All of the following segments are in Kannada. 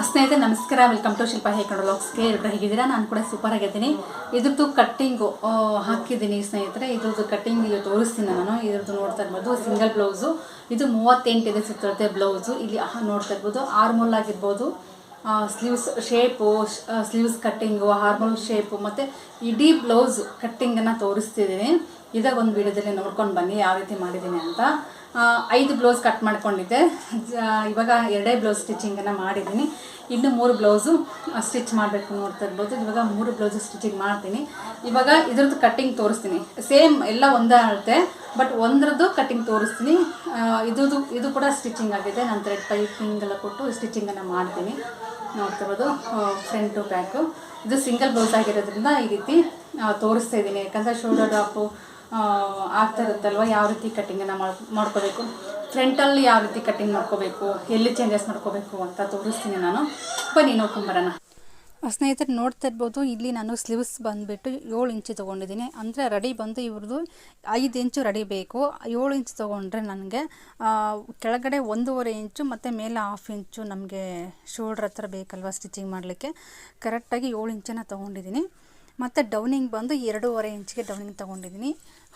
ಸ್ನೇಹಿತರೆ ನಮಸ್ಕಾರ, ವೆಲ್ಕಮ್ ಟು ಶಿಲ್ಪ ಹೇರ್ಕಂಡ್ ವ್ಲಾಗ್ಸ್ಗೆ. ಎಲ್ಲರೂ ಹೇಗಿದ್ದೀರಾ? ನಾನು ಕೂಡ ಸೂಪರ್ ಆಗಿದ್ದೀನಿ. ಇದ್ರದ್ದು ಕಟ್ಟಿಂಗು ಹಾಕಿದ್ದೀನಿ ಸ್ನೇಹಿತರೆ. ಇದ್ರದ್ದು ಕಟ್ಟಿಂಗ್ ಈಗ ತೋರಿಸ್ತೀನಿ ನಾನು. ಇದ್ರದ್ದು ನೋಡ್ತಾ ಇರ್ಬೋದು, ಸಿಂಗಲ್ ಬ್ಲೌಸು. ಇದು 38 ಇದೆ ಸುತ್ತಿರುತ್ತೆ ಬ್ಲೌಸು. ಇಲ್ಲಿ ನೋಡ್ತಾ ಇರ್ಬೋದು, ಆರ್ಮೋಲ್ ಆಗಿರ್ಬೋದು, sleeves shape, sleeves cutting, armhole shape ಮತ್ತು ಇಡೀ ಬ್ಲೌಸು ಕಟ್ಟಿಂಗನ್ನು ತೋರಿಸ್ತಿದ್ದೀನಿ. ಇದಾಗ ಒಂದು ವಿಡಿಯೋದಲ್ಲಿ ನೋಡ್ಕೊಂಡು ಬನ್ನಿ ಯಾವ ರೀತಿ ಮಾಡಿದ್ದೀನಿ ಅಂತ. 5 ಬ್ಲೌಸ್ ಕಟ್ ಮಾಡ್ಕೊಂಡಿದ್ದೆ. ಇವಾಗ 2 ಬ್ಲೌಸ್ ಸ್ಟಿಚಿಂಗನ್ನು ಮಾಡಿದ್ದೀನಿ. ಇನ್ನು 3 ಬ್ಲೌಸು ಸ್ಟಿಚ್ ಮಾಡಬೇಕು. ನೋಡ್ತಾ ಇರ್ಬೋದು, ಇವಾಗ 3 ಬ್ಲೌಸು ಸ್ಟಿಚಿಂಗ್ ಮಾಡ್ತೀನಿ. ಇವಾಗ ಇದ್ರದ್ದು ಕಟ್ಟಿಂಗ್ ತೋರಿಸ್ತೀನಿ. ಸೇಮ್ ಎಲ್ಲ ಒಂದೇ ಅಳತೆ, ಬಟ್ ಒಂದ್ರದ್ದು ಕಟ್ಟಿಂಗ್ ತೋರಿಸ್ತೀನಿ. ಇದು ಕೂಡ ಸ್ಟಿಚಿಂಗ್ ಆಗಿದೆ. ನಾನು ಥ್ರೆಡ್ ಪೈಪಿಂಗ್ ಎಲ್ಲ ಕೊಟ್ಟು ಸ್ಟಿಚಿಂಗನ್ನು ಮಾಡ್ತೀನಿ. ನೋಡ್ತಾ ಇರ್ಬೋದು, ಫ್ರಂಟು ಬ್ಯಾಕು. ಇದು ಸಿಂಗಲ್ ಬ್ಲೌಸ್ ಆಗಿರೋದ್ರಿಂದ ಈ ರೀತಿ ತೋರಿಸ್ತಾ ಇದ್ದೀನಿ. ಯಾಕಂದರೆ ಶೋಲ್ಡರ್ ಡ್ರಾಪು ಆಗ್ತಾ ಇರುತ್ತಲ್ವ, ಯಾವ ರೀತಿ ಕಟ್ಟಿಂಗನ್ನು ಮಾಡ್ಕೋಬೇಕು, ಫ್ರಂಟಲ್ಲಿ ಯಾವ ರೀತಿ ಕಟ್ಟಿಂಗ್ ಮಾಡ್ಕೋಬೇಕು, ಎಲ್ಲಿ ಚೇಂಜಸ್ ಮಾಡ್ಕೋಬೇಕು ಅಂತ ತೋರಿಸ್ತೀನಿ ನಾನು. ಬನ್ನಿ ನೋಡ್ಕೊಂಬರೋಣ. ಸ್ನೇಹಿತರೆ ನೋಡ್ತಾ ಇರ್ಬೋದು, ಇಲ್ಲಿ ನಾನು ಸ್ಲೀವ್ಸ್ ಬಂದುಬಿಟ್ಟು 7 ಇಂಚು ತೊಗೊಂಡಿದ್ದೀನಿ. ಅಂದರೆ ರೆಡಿ ಬಂದು ಇವ್ರದ್ದು 5 ಇಂಚು ರೆಡಿ ಬೇಕು. 7 ಇಂಚು ತೊಗೊಂಡ್ರೆ ನನಗೆ ಕೆಳಗಡೆ 1.5 ಇಂಚು ಮತ್ತು ಮೇಲೆ 1/2 ಇಂಚು ನಮಗೆ ಶೋಲ್ಡ್ರ್ ಹತ್ರ ಬೇಕಲ್ವ ಸ್ಟಿಚಿಂಗ್ ಮಾಡಲಿಕ್ಕೆ. ಕರೆಕ್ಟಾಗಿ 7 ಇಂಚನ್ನು ತೊಗೊಂಡಿದ್ದೀನಿ. ಮತ್ತು ಡೌನಿಂಗ್ ಬಂದು 2.5 ಇಂಚಿಗೆ ಡೌನಿಂಗ್ ತೊಗೊಂಡಿದ್ದೀನಿ.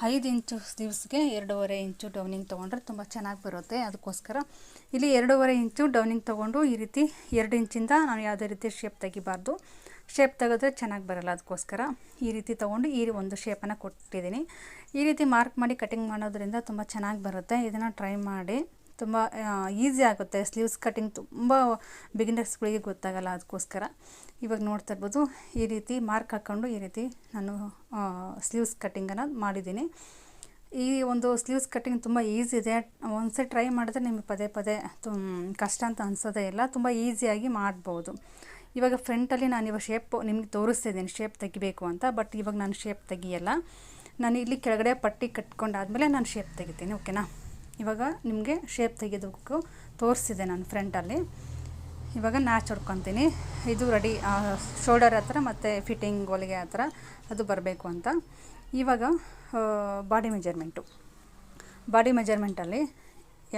5 ಇಂಚು ಸ್ಲೀವ್ಸ್ಗೆ 2.5 ಇಂಚು ಡೌನಿಂಗ್ ತೊಗೊಂಡ್ರೆ ತುಂಬ ಚೆನ್ನಾಗಿ ಬರುತ್ತೆ. ಅದಕ್ಕೋಸ್ಕರ ಇಲ್ಲಿ 2.5 ಇಂಚು ಡೌನಿಂಗ್ ತೊಗೊಂಡು ಈ ರೀತಿ 2 ಇಂಚಿಂದ ನಾನು ಯಾವುದೇ ರೀತಿ ಶೇಪ್ ತೆಗಿಬಾರ್ದು. ಶೇಪ್ ತೆಗೆದ್ರೆ ಚೆನ್ನಾಗಿ ಬರೋಲ್ಲ. ಅದಕ್ಕೋಸ್ಕರ ಈ ರೀತಿ ತೊಗೊಂಡು ಈ ಒಂದು ಶೇಪನ್ನು ಕೊಟ್ಟಿದ್ದೀನಿ. ಈ ರೀತಿ ಮಾರ್ಕ್ ಮಾಡಿ ಕಟಿಂಗ್ ಮಾಡೋದ್ರಿಂದ ತುಂಬ ಚೆನ್ನಾಗಿ ಬರುತ್ತೆ. ಇದನ್ನು ಟ್ರೈ ಮಾಡಿ. ತುಂಬ ಈಸಿ ಆಗುತ್ತೆ. ಸ್ಲೀವ್ಸ್ ಕಟ್ಟಿಂಗ್ ತುಂಬ ಬಿಗಿನರ್ಸ್ಗಳಿಗೆ ಗೊತ್ತಾಗಲ್ಲ. ಅದಕ್ಕೋಸ್ಕರ ಇವಾಗ ನೋಡ್ತಾ ಇರ್ಬೋದು, ಈ ರೀತಿ ಮಾರ್ಕ್ ಹಾಕ್ಕೊಂಡು ಈ ರೀತಿ ನಾನು ಸ್ಲೀವ್ಸ್ ಕಟ್ಟಿಂಗನ್ನು ಮಾಡಿದ್ದೀನಿ. ಈ ಒಂದು ಸ್ಲೀವ್ಸ್ ಕಟ್ಟಿಂಗ್ ತುಂಬ ಈಸಿ ಇದೆ. ಒಂದ್ಸರಿ ಟ್ರೈ ಮಾಡಿದ್ರೆ ನಿಮಗೆ ಪದೇ ಪದೇ ಕಷ್ಟ ಅಂತ ಅನಿಸೋದೇ ಇಲ್ಲ. ತುಂಬ ಈಸಿಯಾಗಿ ಮಾಡ್ಬೋದು. ಇವಾಗ ಫ್ರಂಟಲ್ಲಿ ನಾನು ಇವಾಗ ಶೇಪ್ ನಿಮಗೆ ತೋರಿಸ್ತಿದ್ದೀನಿ, ಶೇಪ್ ತೆಗಿಬೇಕು ಅಂತ. ಬಟ್ ಇವಾಗ ನಾನು ಶೇಪ್ ತೆಗಿಯಲ್ಲ. ನಾನು ಇಲ್ಲಿ ಕೆಳಗಡೆ ಪಟ್ಟಿ ಕಟ್ಕೊಂಡಾದಮೇಲೆ ನಾನು ಶೇಪ್ ತೆಗಿತೀನಿ. ಓಕೆನಾ? ಇವಾಗ ನಿಮಗೆ ಶೇಪ್ ತೆಗೆಯೋದಕ್ಕೂ ತೋರಿಸಿದೆ ನಾನು ಫ್ರಂಟಲ್ಲಿ. ಇವಾಗ ನ್ಯಾಚ್ ಹೊಡ್ಕೊತೀನಿ. ಇದು ರೆಡಿ ಶೋಲ್ಡರ್ ಹತ್ರ ಮತ್ತು ಫಿಟ್ಟಿಂಗ್ ಹೊಲಿಗೆ ಹತ್ರ ಅದು ಬರಬೇಕು ಅಂತ. ಇವಾಗ ಬಾಡಿ ಮೆಜರ್ಮೆಂಟಲ್ಲಿ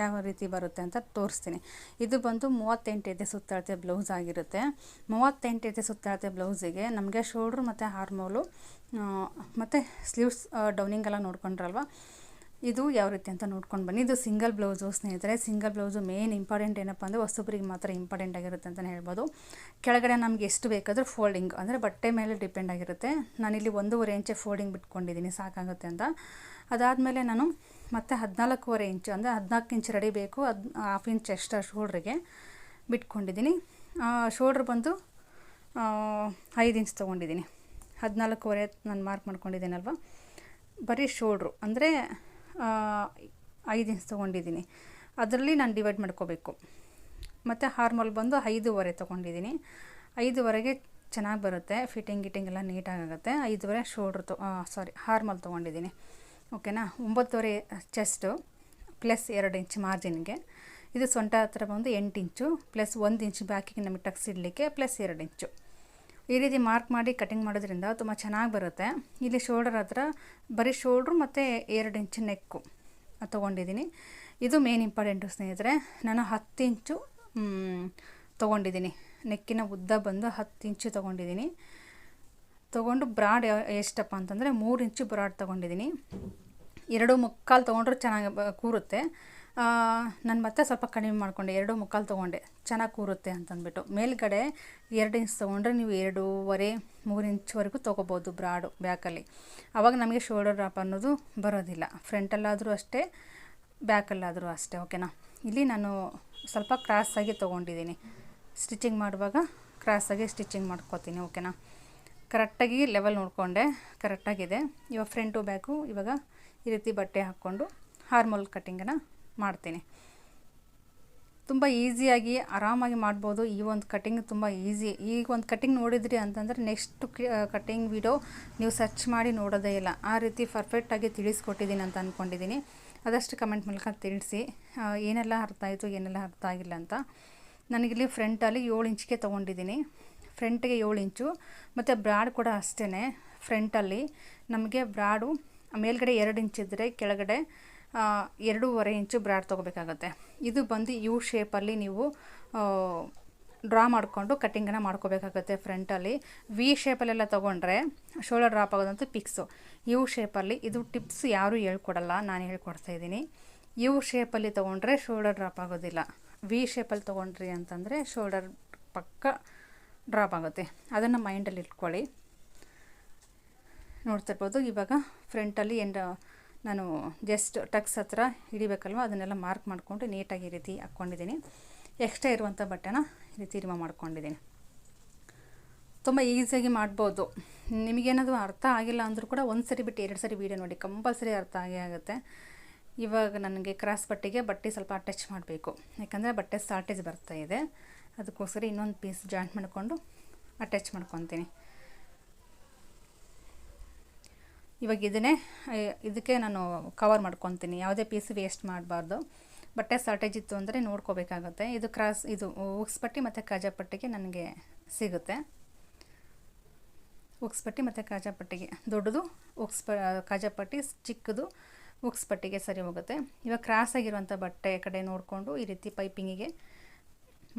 ಯಾವ ರೀತಿ ಬರುತ್ತೆ ಅಂತ ತೋರಿಸ್ತೀನಿ. ಇದು ಬಂದು 38 ಇದೆ ಸುತ್ತಳತೆ ಬ್ಲೌಸ್ ಆಗಿರುತ್ತೆ. 38 ಇದೆ ಸುತ್ತಳತೆ ಬ್ಲೌಸಿಗೆ ನಮಗೆ ಶೋಲ್ಡ್ರು ಮತ್ತು ಹಾರ್ಮೋಲು ಮತ್ತು ಸ್ಲೀವ್ಸ್ ಡೌನಿಂಗ್ ಎಲ್ಲ ನೋಡ್ಕೊಂಡ್ರಲ್ವ, ಇದು ಯಾವ ರೀತಿ ಅಂತ ನೋಡ್ಕೊಂಡು ಬನ್ನಿ. ಇದು ಸಿಂಗಲ್ ಬ್ಲೌಸು ಸ್ನೇಹಿತರೆ. ಸಿಂಗಲ್ ಬ್ಲೌಸು ಮೇನ್ ಇಂಪಾರ್ಟೆಂಟ್ ಏನಪ್ಪ ಅಂದರೆ ಹೊಸಬ್ರಿಗೆ ಮಾತ್ರ ಇಂಪಾರ್ಟೆಂಟ್ ಆಗಿರುತ್ತೆ ಅಂತಲೇ ಹೇಳ್ಬೋದು. ಕೆಳಗಡೆ ನಮಗೆ ಎಷ್ಟು ಬೇಕಾದರೂ ಫೋಲ್ಡಿಂಗ್ ಅಂದರೆ ಬಟ್ಟೆ ಮೇಲೆ ಡಿಪೆಂಡ್ ಆಗಿರುತ್ತೆ. ನಾನಿಲ್ಲಿ 1.5 ಇಂಚೆ ಫೋಲ್ಡಿಂಗ್ ಬಿಟ್ಕೊಂಡಿದ್ದೀನಿ, ಸಾಕಾಗುತ್ತೆ ಅಂತ. ಅದಾದಮೇಲೆ ನಾನು ಮತ್ತೆ 14.5 ಇಂಚು ಅಂದರೆ 14 ಇಂಚ್ ರೆಡಿ ಬೇಕು. 1/2 ಇಂಚ್ ಎಕ್ಸ್ಟ್ರಾ ಶೋಲ್ಡ್ರಿಗೆ ಬಿಟ್ಕೊಂಡಿದ್ದೀನಿ. ಶೋಲ್ಡ್ರ್ ಬಂದು 5 ಇಂಚ್ ತೊಗೊಂಡಿದ್ದೀನಿ. 14.5 ನಾನು ಮಾರ್ಕ್ ಮಾಡ್ಕೊಂಡಿದ್ದೀನಲ್ವ, ಬರೀ ಶೋಲ್ಡ್ರು ಅಂದರೆ 5 ಇಂಚ್ ತೊಗೊಂಡಿದ್ದೀನಿ. ಅದರಲ್ಲಿ ನಾನು ಡಿವೈಡ್ ಮಾಡ್ಕೋಬೇಕು. ಮತ್ತು ಹಾರ್ಮೋಲ್ ಬಂದು 5.5 ತೊಗೊಂಡಿದ್ದೀನಿ. 5.5ಗೆ ಚೆನ್ನಾಗಿ ಬರುತ್ತೆ. ಫಿಟ್ಟಿಂಗ್ ಎಲ್ಲ ನೀಟಾಗುತ್ತೆ. 5.5 ಶೋಲ್ಡ್ರ್ ಹಾರ್ಮೋಲ್ ತೊಗೊಂಡಿದ್ದೀನಿ. ಓಕೆನಾ? 9.5 ಚೆಸ್ಟು ಪ್ಲಸ್ 2 ಇಂಚ್ ಮಾರ್ಜಿನ್ಗೆ. ಇದು ಸೊಂಟ ಹತ್ರ ಬಂದು 8 ಇಂಚು ಪ್ಲಸ್ 1 ಇಂಚ್ ಬ್ಯಾಕಿಗೆ ನಮಗೆ ಟಕ್ಸ್ ಇಡಲಿಕ್ಕೆ ಪ್ಲಸ್ 2 ಇಂಚು. ಈ ರೀತಿ ಮಾರ್ಕ್ ಮಾಡಿ ಕಟಿಂಗ್ ಮಾಡೋದ್ರಿಂದ ತುಂಬ ಚೆನ್ನಾಗಿ ಬರುತ್ತೆ. ಇಲ್ಲಿ ಶೋಲ್ಡರ್ ಹತ್ರ ಬರೀ ಶೋಲ್ಡ್ರು ಮತ್ತು 2 ಇಂಚ್ ನೆಕ್ಕು ತೊಗೊಂಡಿದ್ದೀನಿ. ಇದು ಮೇನ್ ಇಂಪಾರ್ಟೆಂಟು ಸ್ನೇಹಿತರೆ. ನಾನು 10 ಇಂಚು ತೊಗೊಂಡಿದ್ದೀನಿ. ನೆಕ್ಕಿನ ಉದ್ದ ಬಂದು 10 ಇಂಚು ತೊಗೊಂಡಿದ್ದೀನಿ. ತೊಗೊಂಡು ಬ್ರಾಡ್ ಎಷ್ಟಪ್ಪ ಅಂತಂದರೆ 3 ಇಂಚು ಬ್ರಾಡ್ ತೊಗೊಂಡಿದ್ದೀನಿ. 2.25 ತೊಗೊಂಡ್ರೆ ಚೆನ್ನಾಗಿ ಕೂರುತ್ತೆ. ನಾನು ಮತ್ತೆ ಸ್ವಲ್ಪ ಕಡಿಮೆ ಮಾಡಿಕೊಂಡೆ, 2.25 ತೊಗೊಂಡೆ, ಚೆನ್ನಾಗಿ ಕೂರುತ್ತೆ ಅಂತಂದ್ಬಿಟ್ಟು. ಮೇಲ್ಗಡೆ 2 ಇಂಚ್ ತೊಗೊಂಡ್ರೆ ನೀವು 2.5-3 ಇಂಚ್ವರೆಗೂ ತೊಗೋಬೋದು ಬ್ರಾಡು ಬ್ಯಾಕಲ್ಲಿ. ಆವಾಗ ನಮಗೆ ಶೋಲ್ಡರ್ ಡ್ರಾಪ್ ಅನ್ನೋದು ಬರೋದಿಲ್ಲ. ಫ್ರಂಟಲ್ಲಾದರೂ ಅಷ್ಟೇ, ಬ್ಯಾಕಲ್ಲಾದರೂ ಅಷ್ಟೇ. ಓಕೆನಾ? ಇಲ್ಲಿ ನಾನು ಸ್ವಲ್ಪ ಕ್ರಾಸಾಗಿ ತೊಗೊಂಡಿದ್ದೀನಿ. ಸ್ಟಿಚಿಂಗ್ ಮಾಡುವಾಗ ಕ್ರಾಸಾಗಿ ಸ್ಟಿಚಿಂಗ್ ಮಾಡ್ಕೋತೀನಿ. ಓಕೆನಾ? ಕರೆಕ್ಟಾಗಿ ಲೆವೆಲ್ ನೋಡಿಕೊಂಡೆ, ಕರೆಕ್ಟಾಗಿದೆ. ಇವಾಗ ಫ್ರಂಟು ಬ್ಯಾಕು ಇವಾಗ ಈ ರೀತಿ ಬಟ್ಟೆ ಹಾಕ್ಕೊಂಡು ಹಾರ್ಮೋಲ್ ಕಟ್ಟಿಂಗನ್ನು ಮಾಡ್ತೀನಿ. ತುಂಬ ಈಸಿಯಾಗಿ ಆರಾಮಾಗಿ ಮಾಡ್ಬೋದು. ಈ ಒಂದು ಕಟ್ಟಿಂಗ್ ತುಂಬ ಈಸಿ. ಈಗ ಒಂದು ಕಟ್ಟಿಂಗ್ ನೋಡಿದ್ರಿ ಅಂತಂದರೆ ನೆಕ್ಸ್ಟ್ ಕಟ್ಟಿಂಗ್ ವಿಡಿಯೋ ನೀವು ಸರ್ಚ್ ಮಾಡಿ ನೋಡೋದೇ ಇಲ್ಲ. ಆ ರೀತಿ ಪರ್ಫೆಕ್ಟಾಗಿ ತಿಳಿಸ್ಕೊಟ್ಟಿದ್ದೀನಿ ಅಂತ ಅಂದ್ಕೊಂಡಿದ್ದೀನಿ. ಆದಷ್ಟು ಕಮೆಂಟ್ ಮೂಲಕ ತಿಳಿಸಿ ಏನೆಲ್ಲ ಅರ್ಥ ಆಯಿತು, ಏನೆಲ್ಲ ಅರ್ಥ ಆಗಿಲ್ಲ ಅಂತ. ನನಗಿಲ್ಲಿ ಫ್ರಂಟಲ್ಲಿ 7 ಇಂಚಿಗೆ ತೊಗೊಂಡಿದ್ದೀನಿ. ಫ್ರಂಟಿಗೆ 7 ಇಂಚು ಮತ್ತು ಬ್ರಾಡ್ ಕೂಡ ಅಷ್ಟೇ. ಫ್ರಂಟಲ್ಲಿ ನಮಗೆ ಬ್ರಾಡು ಮೇಲ್ಗಡೆ 2 ಇಂಚ್ ಇದ್ದರೆ ಕೆಳಗಡೆ 2.5 ಇಂಚು ಬ್ರಾಡ್ ತೊಗೋಬೇಕಾಗತ್ತೆ. ಇದು ಬಂದು ಯು ಶೇಪಲ್ಲಿ ನೀವು ಡ್ರಾ ಮಾಡಿಕೊಂಡು ಕಟ್ಟಿಂಗನ್ನು ಮಾಡ್ಕೋಬೇಕಾಗುತ್ತೆ. ಫ್ರಂಟಲ್ಲಿ ವಿ ಶೇಪಲ್ಲೆಲ್ಲ ತೊಗೊಂಡ್ರೆ ಶೋಲ್ಡರ್ ಡ್ರಾಪ್ ಆಗೋದಂತೂ ಪಿಕ್ಸು. ಯು ಶೇಪಲ್ಲಿ ಇದು ಟಿಪ್ಸ್ ಯಾರೂ ಹೇಳ್ಕೊಡಲ್ಲ, ನಾನು ಹೇಳ್ಕೊಡ್ತಾಯಿದ್ದೀನಿ. ಯು ಶೇಪಲ್ಲಿ ತೊಗೊಂಡ್ರೆ ಶೋಲ್ಡರ್ ಡ್ರಾಪ್ ಆಗೋದಿಲ್ಲ. ವಿ ಶೇಪಲ್ಲಿ ತೊಗೊಂಡ್ರಿ ಅಂತಂದರೆ ಶೋಲ್ಡರ್ ಪಕ್ಕ ಡ್ರಾಪ್ ಆಗುತ್ತೆ. ಅದನ್ನು ಮೈಂಡಲ್ಲಿ ಇಟ್ಕೊಳ್ಳಿ. ನೋಡ್ತಿರ್ಬೋದು ಇವಾಗ ಫ್ರಂಟಲ್ಲಿ ನಾನು ಜಸ್ಟ್ ಟಕ್ಸ್ ಹತ್ರ ಹಿಡಿಬೇಕಲ್ವ, ಅದನ್ನೆಲ್ಲ ಮಾರ್ಕ್ ಮಾಡಿಕೊಂಡು ನೀಟಾಗಿ ಈ ರೀತಿ ಹಾಕ್ಕೊಂಡಿದ್ದೀನಿ. ಎಕ್ಸ್ಟ್ರಾ ಇರುವಂಥ ಬಟ್ಟೆನ ಈ ರೀತಿ ರಿಮೂವ್ ಮಾಡ್ಕೊಂಡಿದ್ದೀನಿ. ತುಂಬ ಈಸಿಯಾಗಿ ಮಾಡ್ಬೋದು. ನಿಮಗೇನಾದರೂ ಅರ್ಥ ಆಗಿಲ್ಲ ಅಂದರೂ ಕೂಡ ಒಂದು ಸರಿ ಬಿಟ್ಟು 2 ಸರಿ ವೀಡಿಯೋ ನೋಡಿ, ಕಂಪಲ್ಸರಿ ಅರ್ಥ ಆಗೇ ಆಗುತ್ತೆ. ಇವಾಗ ನನಗೆ ಕ್ರಾಸ್ ಪಟ್ಟಿಗೆ ಬಟ್ಟೆ ಸ್ವಲ್ಪ ಅಟ್ಯಾಚ್ ಮಾಡಬೇಕು, ಯಾಕಂದರೆ ಬಟ್ಟೆ ಶಾರ್ಟೇಜ್ ಬರ್ತಾಯಿದೆ. ಅದಕ್ಕೋಸ್ಕರ ಇನ್ನೊಂದು ಪೀಸ್ ಜಾಯಿಂಟ್ ಮಾಡಿಕೊಂಡು ಅಟ್ಯಾಚ್ ಮಾಡ್ಕೊತೀನಿ. ಇವಾಗ ಇದಕ್ಕೆ ನಾನು ಕವರ್ ಮಾಡ್ಕೊತೀನಿ. ಯಾವುದೇ ಪೀಸ್ ವೇಸ್ಟ್ ಮಾಡಬಾರ್ದು. ಬಟ್ಟೆ ಶಾರ್ಟೇಜ್ ಇತ್ತು ಅಂದರೆ ನೋಡ್ಕೋಬೇಕಾಗುತ್ತೆ. ಇದು ಉಕ್ಸ್ ಪಟ್ಟಿ ಮತ್ತು ಕಾಜಾ ಪಟ್ಟಿಗೆ ನನಗೆ ಸಿಗುತ್ತೆ. ಉಕ್ಸ್ ಪಟ್ಟಿ ಮತ್ತು ಕಾಜಾ ಪಟ್ಟಿಗೆ ದೊಡ್ಡದು, ಕಾಜಾ ಪಟ್ಟಿ ಚಿಕ್ಕದು ಉಕ್ಸ್ ಪಟ್ಟಿಗೆ ಸರಿ ಹೋಗುತ್ತೆ. ಇವಾಗ ಕ್ರಾಸ್ ಆಗಿರುವಂಥ ಬಟ್ಟೆ ಕಡೆ ನೋಡಿಕೊಂಡು ಈ ರೀತಿ ಪೈಪಿಂಗಿಗೆ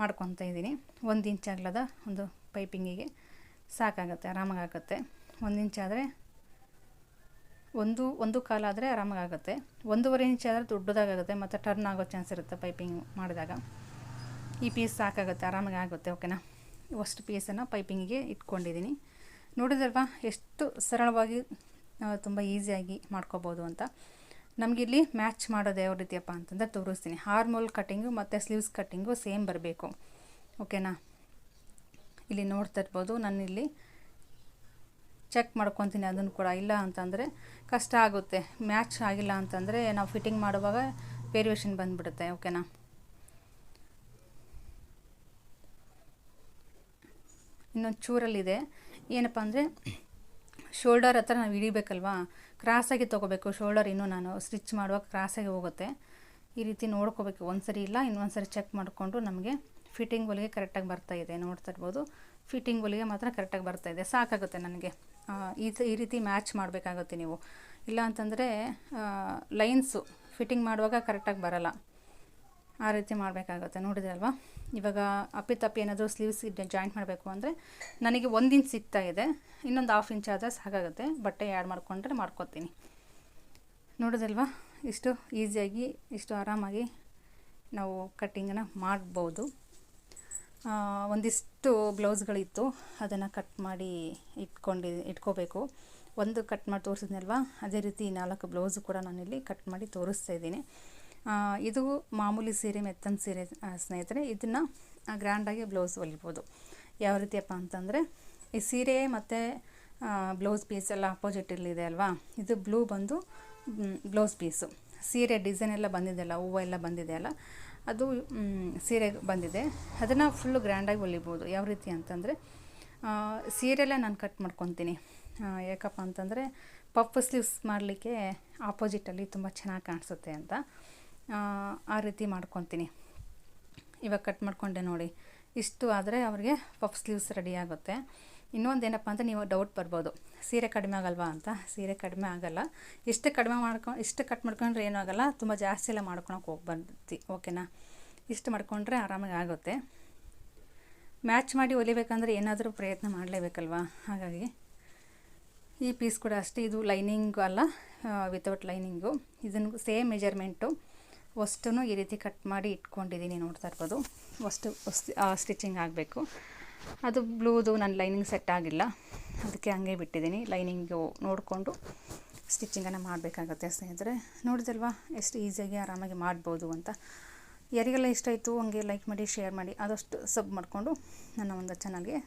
ಮಾಡ್ಕೊತಾ ಇದ್ದೀನಿ. 1 ಇಂಚ್ ಅಗಲದ ಒಂದು ಪೈಪಿಂಗಿಗೆ ಸಾಕಾಗುತ್ತೆ, ಆರಾಮಾಗುತ್ತೆ. 1 ಇಂಚ್ ಆದರೆ ಒಂದು ಕಾಲಾದರೆ ಆರಾಮಾಗುತ್ತೆ. 1.5 ಇಂಚ್ ಆದರೆ ದೊಡ್ಡದಾಗುತ್ತೆ ಮತ್ತು ಟರ್ನ್ ಆಗೋ ಚಾನ್ಸ್ ಇರುತ್ತೆ ಪೈಪಿಂಗ್ ಮಾಡಿದಾಗ. ಈ ಪೀಸ್ ಸಾಕಾಗುತ್ತೆ, ಆರಾಮಾಗಿ ಆಗುತ್ತೆ. ಓಕೆನಾ, ಅಷ್ಟು ಪೀಸನ್ನು ಪೈಪಿಂಗಿಗೆ ಇಟ್ಕೊಂಡಿದ್ದೀನಿ. ನೋಡಿದ್ರಲ್ವಾ ಎಷ್ಟು ಸರಳವಾಗಿ ತುಂಬ ಈಸಿಯಾಗಿ ಮಾಡ್ಕೋಬೋದು ಅಂತ. ನಮಗಿಲ್ಲಿ ಮ್ಯಾಚ್ ಮಾಡೋದು ಯಾವ ರೀತಿಯಪ್ಪ ಅಂತಂದರೆ ತೋರಿಸ್ತೀನಿ. ಆರ್ಮೋಲ್ ಕಟ್ಟಿಂಗು ಮತ್ತು ಸ್ಲೀವ್ಸ್ ಕಟ್ಟಿಂಗು ಸೇಮ್ ಬರಬೇಕು. ಓಕೆನಾ, ಇಲ್ಲಿ ನೋಡ್ತಾ ಇರ್ಬೋದು. ನಾನಿಲ್ಲಿ ಚೆಕ್ ಮಾಡ್ಕೊತೀನಿ ಅದನ್ನು ಕೂಡ. ಇಲ್ಲ ಅಂತಂದರೆ ಕಷ್ಟ ಆಗುತ್ತೆ. ಮ್ಯಾಚ್ ಆಗಿಲ್ಲ ಅಂತಂದರೆ ನಾವು ಫಿಟ್ಟಿಂಗ್ ಮಾಡುವಾಗ ವೇರಿಯೇಷನ್ ಬಂದುಬಿಡುತ್ತೆ. ಓಕೆನಾ, ಇನ್ನೊಂದು ಚೂರಲ್ಲಿದೆ. ಏನಪ್ಪ ಅಂದರೆ ಶೋಲ್ಡರ್ ಹತ್ರ ನಾವು ಹಿಡಿಬೇಕಲ್ವಾ, ಕ್ರಾಸಾಗಿ ತೊಗೋಬೇಕು. ಶೋಲ್ಡರ್ ಇನ್ನೂ ನಾನು ಸ್ಟಿಚ್ ಮಾಡುವಾಗ ಕ್ರಾಸಾಗಿ ಹೋಗುತ್ತೆ. ಈ ರೀತಿ ನೋಡ್ಕೋಬೇಕು. ಒಂದು ಸರಿ ಇಲ್ಲ ಇನ್ನೊಂದು ಸರಿ ಚೆಕ್ ಮಾಡಿಕೊಂಡು ನಮಗೆ ಫಿಟ್ಟಿಂಗ್ ಹೊಲಿಗೆ ಕರೆಕ್ಟಾಗಿ ಬರ್ತಾಯಿದೆ. ನೋಡ್ತಾ ಇರ್ಬೋದು, ಫಿಟ್ಟಿಂಗ್ ಹೊಲಿಗೆ ಮಾತ್ರ ಕರೆಕ್ಟಾಗಿ ಬರ್ತಾಯಿದೆ. ಸಾಕಾಗುತ್ತೆ ನನಗೆ. ಈ ರೀತಿ ಮ್ಯಾಚ್ ಮಾಡಬೇಕಾಗುತ್ತೆ ನೀವು. ಇಲ್ಲ ಅಂತಂದರೆ ಲೈನ್ಸು ಫಿಟ್ಟಿಂಗ್ ಮಾಡುವಾಗ ಕರೆಕ್ಟಾಗಿ ಬರಲ್ಲ. ಆ ರೀತಿ ಮಾಡಬೇಕಾಗುತ್ತೆ. ನೋಡಿದ್ರಲ್ವಾ, ಇವಾಗ ಅಪ್ಪಿತಪ್ಪಿ ಏನಾದರೂ ಸ್ಲೀವ್ಸ್ ಜಾಯಿಂಟ್ ಮಾಡಬೇಕು ಅಂದರೆ ನನಗೆ 1 ಇಂಚ್ ಸಿಗ್ತಾಯಿದೆ. ಇನ್ನೊಂದು 1/2 ಇಂಚ್ ಆದರೆ ಸಾಕಾಗುತ್ತೆ. ಬಟ್ಟೆ ಆ್ಯಡ್ ಮಾಡಿಕೊಂಡ್ರೆ ಮಾಡ್ಕೊತೀನಿ. ನೋಡಿದ್ರಲ್ವಾ, ಇಷ್ಟು ಈಸಿಯಾಗಿ ಇಷ್ಟು ಆರಾಮಾಗಿ ನಾವು ಕಟ್ಟಿಂಗನ್ನು ಮಾಡ್ಬೋದು. ಒಂದಿಷ್ಟು ಬ್ಲೌಸ್ಗಳಿತ್ತು, ಅದನ್ನು ಕಟ್ ಮಾಡಿ ಇಟ್ಕೋಬೇಕು. ಒಂದು ಕಟ್ ಮಾಡಿ ತೋರಿಸಿದ್ನಲ್ವ, ಅದೇ ರೀತಿ 4 ಬ್ಲೌಸು ಕೂಡ ನಾನಿಲ್ಲಿ ಕಟ್ ಮಾಡಿ ತೋರಿಸ್ತಾ ಇದ್ದೀನಿ. ಇದು ಮಾಮೂಲಿ ಸೀರೆ, ಮೆತ್ತನ ಸೀರೆ ಸ್ನೇಹಿತರೆ. ಇದನ್ನು ಗ್ರ್ಯಾಂಡಾಗಿ ಬ್ಲೌಸ್ ಹೊಲಿಬೋದು. ಯಾವ ರೀತಿಯಪ್ಪ ಅಂತಂದರೆ, ಈ ಸೀರೆ ಮತ್ತು ಬ್ಲೌಸ್ ಪೀಸ್ ಎಲ್ಲ ಅಪೋಸಿಟಲ್ಲಿದೆ ಅಲ್ವಾ, ಇದು ಬ್ಲೂ ಬಂದು ಬ್ಲೌಸ್ ಪೀಸು. ಸೀರೆ ಡಿಸೈನ್ ಎಲ್ಲ ಬಂದಿದೆಯಲ್ಲ, ಹೂವು ಎಲ್ಲ ಬಂದಿದೆ ಅಲ್ಲ, ಅದು ಸೀರೆ ಬಂದಿದೆ. ಅದನ್ನು ಫುಲ್ಲು ಗ್ರ್ಯಾಂಡಾಗಿ ಹೊಲಿಬೋದು. ಯಾವ ರೀತಿ ಅಂತಂದರೆ, ಸೀರೆಲ್ಲ ನಾನು ಕಟ್ ಮಾಡ್ಕೊತೀನಿ. ಯಾಕಪ್ಪ ಅಂತಂದರೆ ಪಫ್ ಸ್ಲೀವ್ಸ್ ಮಾಡಲಿಕ್ಕೆ ಆಪೋಸಿಟಲ್ಲಿ ತುಂಬ ಚೆನ್ನಾಗಿ ಕಾಣಿಸುತ್ತೆ ಅಂತ ಆ ರೀತಿ ಮಾಡ್ಕೊತೀನಿ. ಇವಾಗ ಕಟ್ ಮಾಡ್ಕೊಂಡೆ ನೋಡಿ. ಇಷ್ಟು ಆದರೆ ಅವ್ರಿಗೆ ಪಫ್ ಸ್ಲೀವ್ಸ್ ರೆಡಿ ಆಗುತ್ತೆ. ಇನ್ನೊಂದು ಏನಪ್ಪ ಅಂತ ನೀವು ಡೌಟ್ ಬರ್ಬೋದು, ಸೀರೆ ಕಡಿಮೆ ಆಗಲ್ವಾ ಅಂತ. ಸೀರೆ ಕಡಿಮೆ ಆಗಲ್ಲ. ಇಷ್ಟು ಕಟ್ ಮಾಡ್ಕೊಂಡ್ರೆ ಏನೂ ಆಗಲ್ಲ. ತುಂಬ ಜಾಸ್ತಿ ಎಲ್ಲ ಮಾಡ್ಕೊಳಕ್ಕೆ ಹೋಗ್ಬಾರ್ದು. ಓಕೆನಾ, ಇಷ್ಟು ಮಾಡ್ಕೊಂಡ್ರೆ ಆರಾಮಾಗಿ ಆಗುತ್ತೆ. ಮ್ಯಾಚ್ ಮಾಡಿ ಹೊಲಿಬೇಕಂದ್ರೆ ಏನಾದರೂ ಪ್ರಯತ್ನ ಮಾಡಲೇಬೇಕಲ್ವಾ. ಹಾಗಾಗಿ ಈ ಪೀಸ್ ಕೂಡ ಅಷ್ಟೇ. ಇದು ಲೈನಿಂಗು ಅಲ್ಲ, ವಿತೌಟ್ ಲೈನಿಂಗು. ಇದನ್ನು ಸೇಮ್ ಮೆಜರ್ಮೆಂಟು ಅಷ್ಟೂ ಈ ರೀತಿ ಕಟ್ ಮಾಡಿ ಇಟ್ಕೊಂಡಿದ್ದೀನಿ. ನೋಡ್ತಾ ಇರ್ಬೋದು, ಅಷ್ಟು ಸ್ಟಿಚಿಂಗ್ ಆಗಬೇಕು. ಅದು ಬ್ಲೂದು ನನ್ನ ಲೈನಿಂಗ್ ಸೆಟ್ ಆಗಿಲ್ಲ, ಅದಕ್ಕೆ ಹಂಗೆ ಬಿಟ್ಟಿದ್ದೀನಿ. ಲೈನಿಂಗು ನೋಡಿಕೊಂಡು ಸ್ಟಿಚಿಂಗನ್ನು ಮಾಡಬೇಕಾಗತ್ತೆ ಸ್ನೇಹಿತರೆ. ನೋಡಿದಲ್ವಾ ಎಷ್ಟು ಈಸಿಯಾಗಿ ಆರಾಮಾಗಿ ಮಾಡ್ಬೋದು ಅಂತ. ಯಾರಿಗೆಲ್ಲ ಇಷ್ಟ ಆಯಿತು ಹಂಗೆ ಲೈಕ್ ಮಾಡಿ, ಶೇರ್ ಮಾಡಿ, ಆದಷ್ಟು ಸಬ್ ಮಾಡಿಕೊಂಡು ನನ್ನ ಒಂದು ಚಾನಲ್ಗೆ